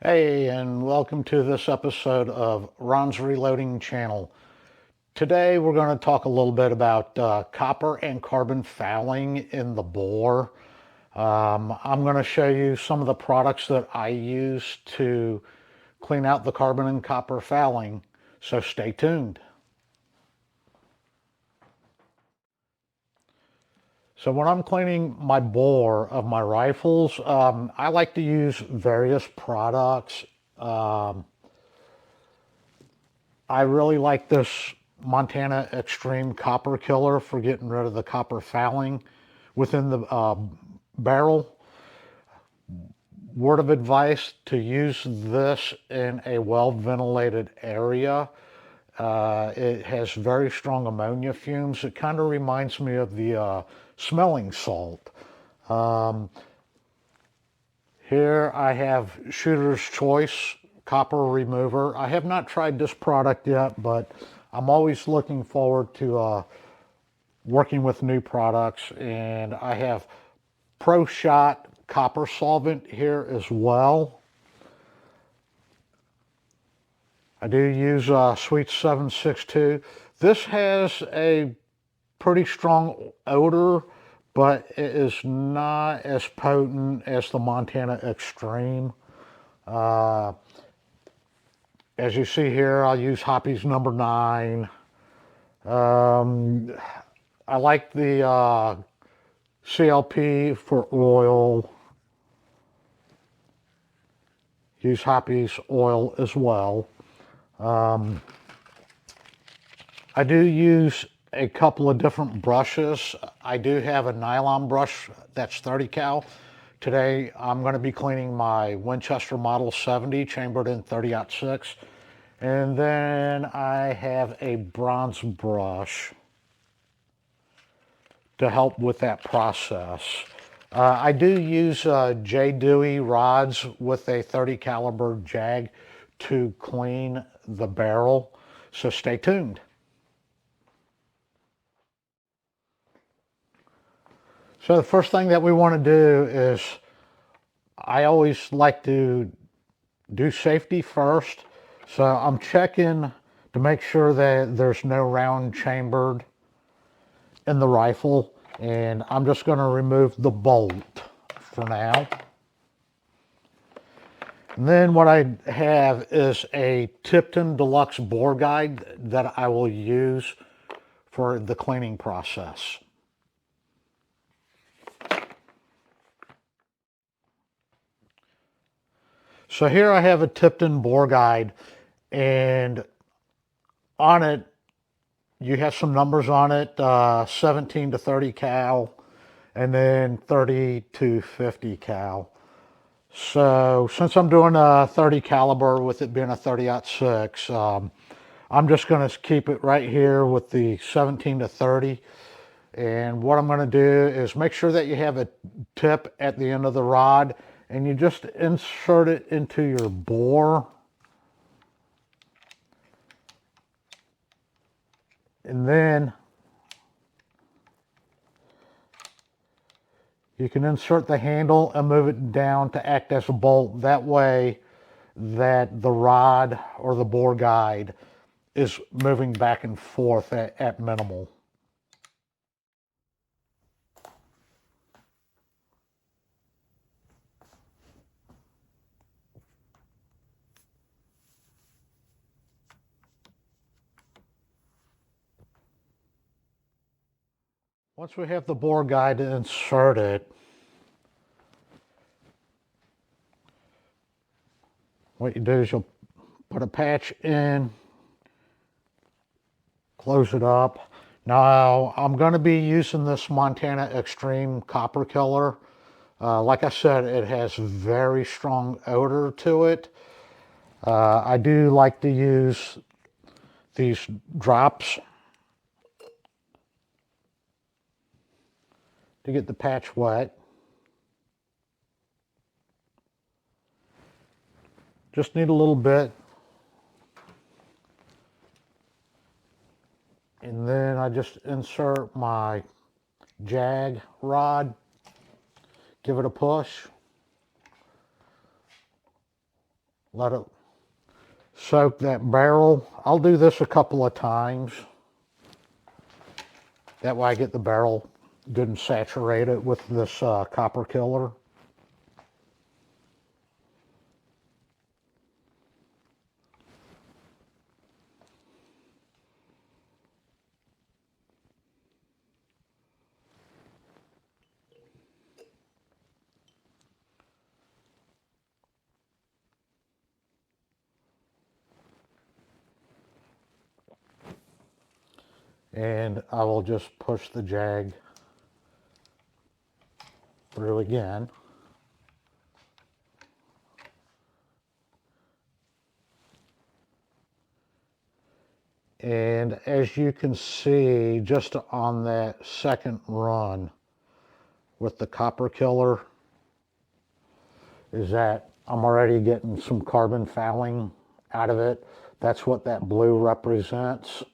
Hey, and welcome to this episode of Ron's Reloading Channel. Today we're going to talk a little bit about copper and carbon fouling in the bore. I'm going to show you some of the products that I use to clean out the carbon and copper fouling, so stay tuned. So when I'm cleaning my bore of my rifles, I like to use various products. Um, I really like this Montana Extreme Copper Killer for getting rid of the copper fouling within the barrel. Word of advice to use this in a well ventilated area. It has very strong ammonia fumes. It kind of reminds me of the smelling salt. Um, Here I have Shooter's Choice Copper Remover. I have not tried this product yet, but I'm always looking forward to working with new products. And I have Pro Shot Copper Solvent here as well. I do use Sweet 762. This has a pretty strong odor, but it is not as potent as the Montana Extreme. Uh, As you see here, I'll use Hoppy's number 9. Um, I like the CLP for oil. Use Hoppy's oil as well. I do use a couple of different brushes. I do have a nylon brush that's 30 cal. Today I'm going to be cleaning my Winchester Model 70 chambered in 30-06. And then I have a bronze brush to help with that process. I do use J. Dewey rods with a 30 caliber jag to clean the barrel, so stay tuned. So the first thing that we want to do is, I always like to do safety first. So I'm checking to make sure that there's no round chambered in the rifle, and I'm just going to remove the bolt for now. And then what I have is a Tipton Deluxe bore guide that I will use for the cleaning process. So here I have a Tipton bore guide, and on it you have some numbers on it, 17 to 30 cal, and then 30 to 50 cal. So since I'm doing a 30 caliber with it being a 30-06, I'm just going to keep it right here with the 17 to 30. And what I'm going to do is make sure that you have a tip at the end of the rod, and you just insert it into your bore. And then you can insert the handle and move it down to act as a bolt. That way that the rod or the bore guide is moving back and forth at minimal. Once we have the bore guide inserted, what you do is you'll put a patch in, close it up. Now I'm going to be using this Montana Extreme Copper Killer. Like I said, it has very strong odor to it. I do like to use these drops to get the patch wet. Just need a little bit. And then I just insert my jag rod, give it a push. Let it soak that barrel. I'll do this a couple of times. That way I get the barrel good and saturated with this copper killer. And I will just push the jag through again. And as you can see, just on that second run with the copper killer, is that I'm already getting some carbon fouling out of it. That's what that blue represents.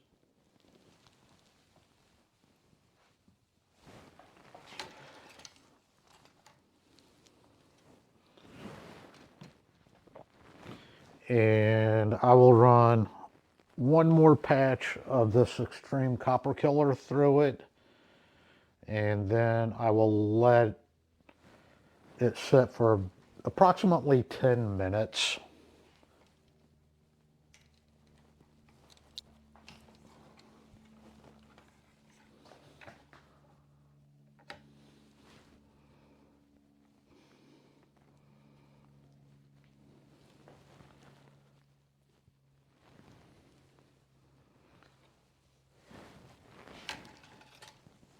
And I will run one more patch of this extreme copper killer through it, and then I will let it sit for approximately 10 minutes.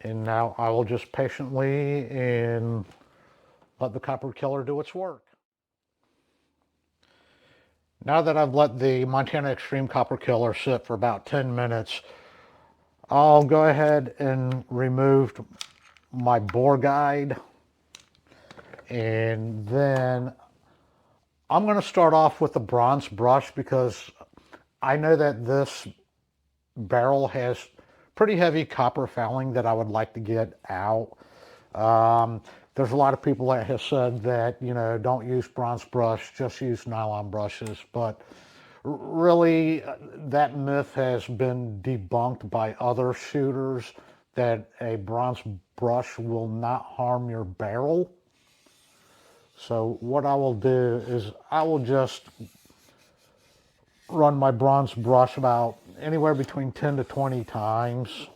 And now I will just patiently and let the copper killer do its work. Now that I've let the Montana Extreme Copper Killer sit for about 10 minutes, I'll go ahead and remove my bore guide. And then I'm going to start off with the bronze brush because I know that this barrel has pretty heavy copper fouling that I would like to get out. There's a lot of people that have said that, you know, don't use bronze brush, just use nylon brushes. But really, that myth has been debunked by other shooters that a bronze brush will not harm your barrel. So what I will do is I will just run my bronze brush about anywhere between 10 to 20 times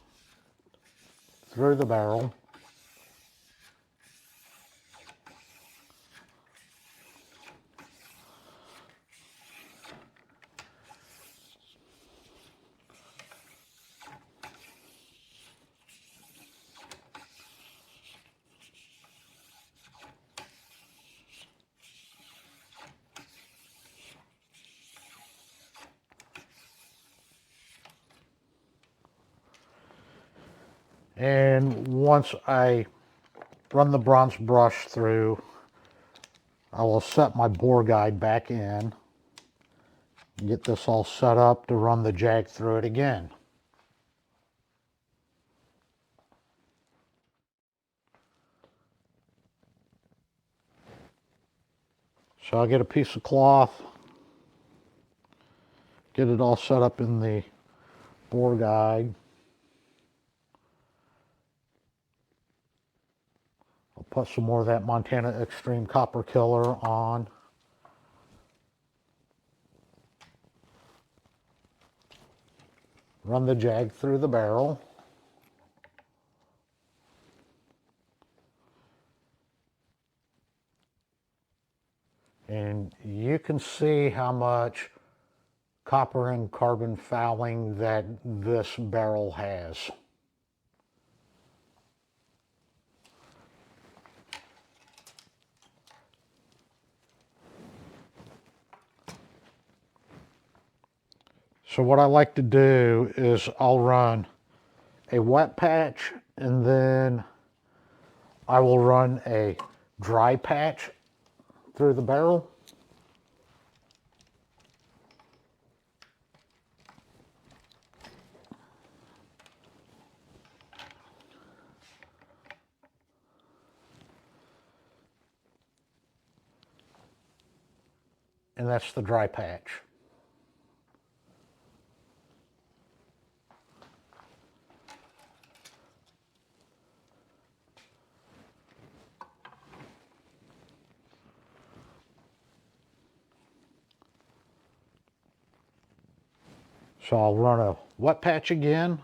through the barrel. And once I run the bronze brush through, I will set my bore guide back in, get this all set up to run the jag through it again. So I'll get a piece of cloth, get it all set up in the bore guide. I'll put some more of that Montana Extreme Copper Killer on. Run the jag through the barrel. And you can see how much copper and carbon fouling that this barrel has. So what I like to do is I'll run a wet patch and then I will run a dry patch through the barrel. and that's the dry patch. So I'll run a wet patch again.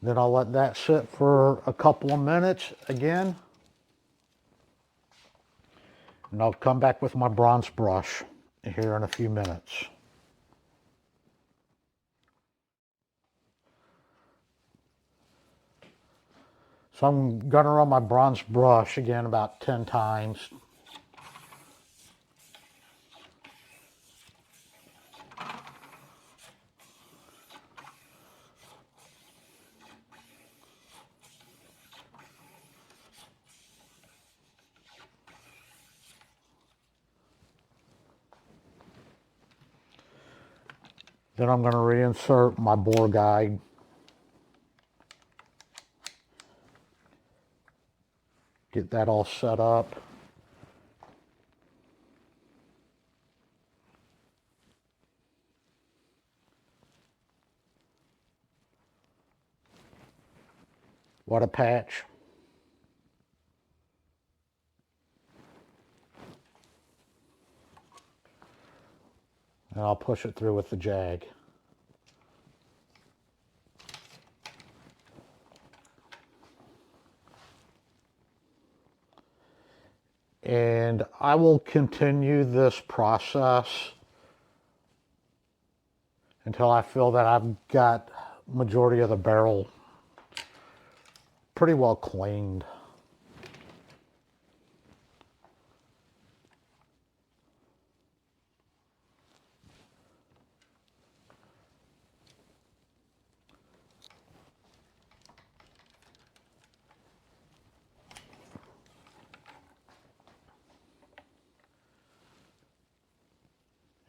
Then I'll let that sit for a couple of minutes again. And I'll come back with my bronze brush here in a few minutes. So I'm going to run my bronze brush again about 10 times. Then I'm going to reinsert my bore guide. Get that all set up. What a patch. And I'll push it through with the jag. And I will continue this process until I feel that I've got majority of the barrel pretty well cleaned.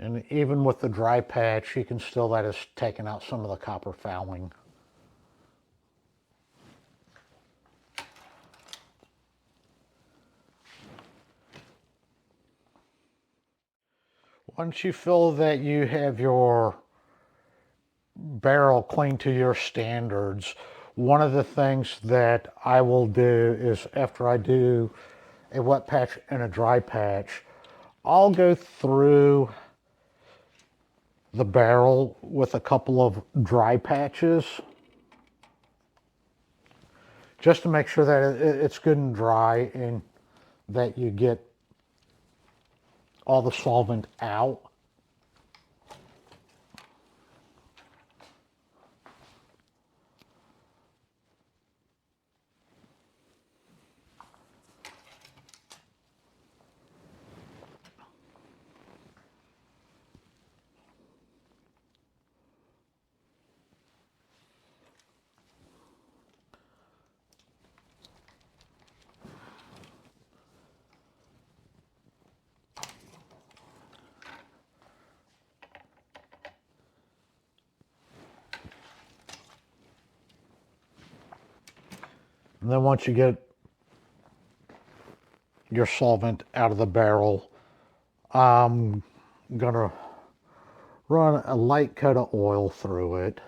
And even with the dry patch, you can still let us taking out some of the copper fouling. Once you feel that you have your barrel clean to your standards, one of the things that I will do is after I do a wet patch and a dry patch, I'll go through the barrel with a couple of dry patches just to make sure that it's good and dry and that you get all the solvent out. And then once you get your solvent out of the barrel, I'm gonna run a light coat of oil through it.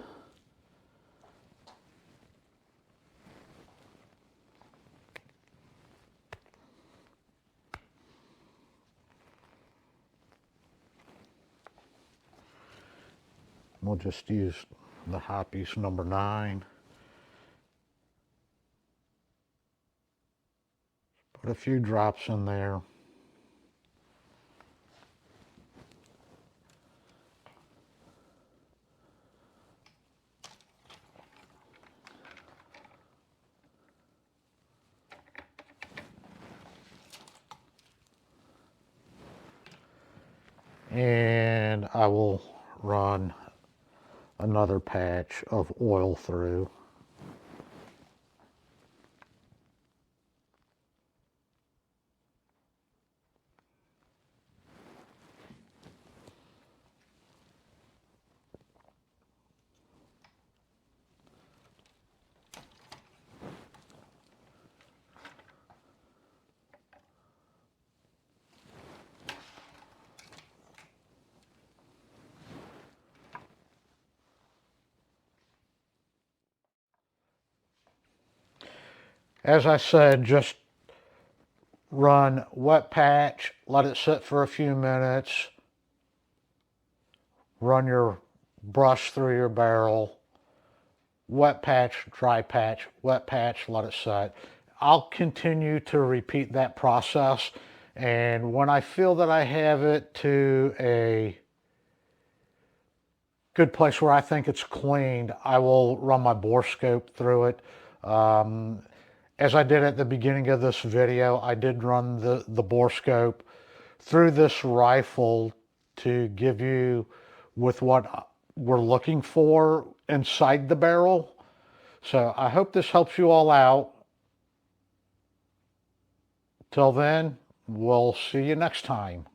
We'll just use the high piece number 9. Put a few drops in there. And I will run another patch of oil through. As I said, just run wet patch, let it sit for a few minutes, run your brush through your barrel, wet patch, dry patch, wet patch, let it set. I'll continue to repeat that process, and when I feel that I have it to a good place where I think it's cleaned, I will run my borescope through it. As I did at the beginning of this video, I did run the borescope through this rifle to give you with what we're looking for inside the barrel. So I hope this helps you all out. Till then, we'll see you next time.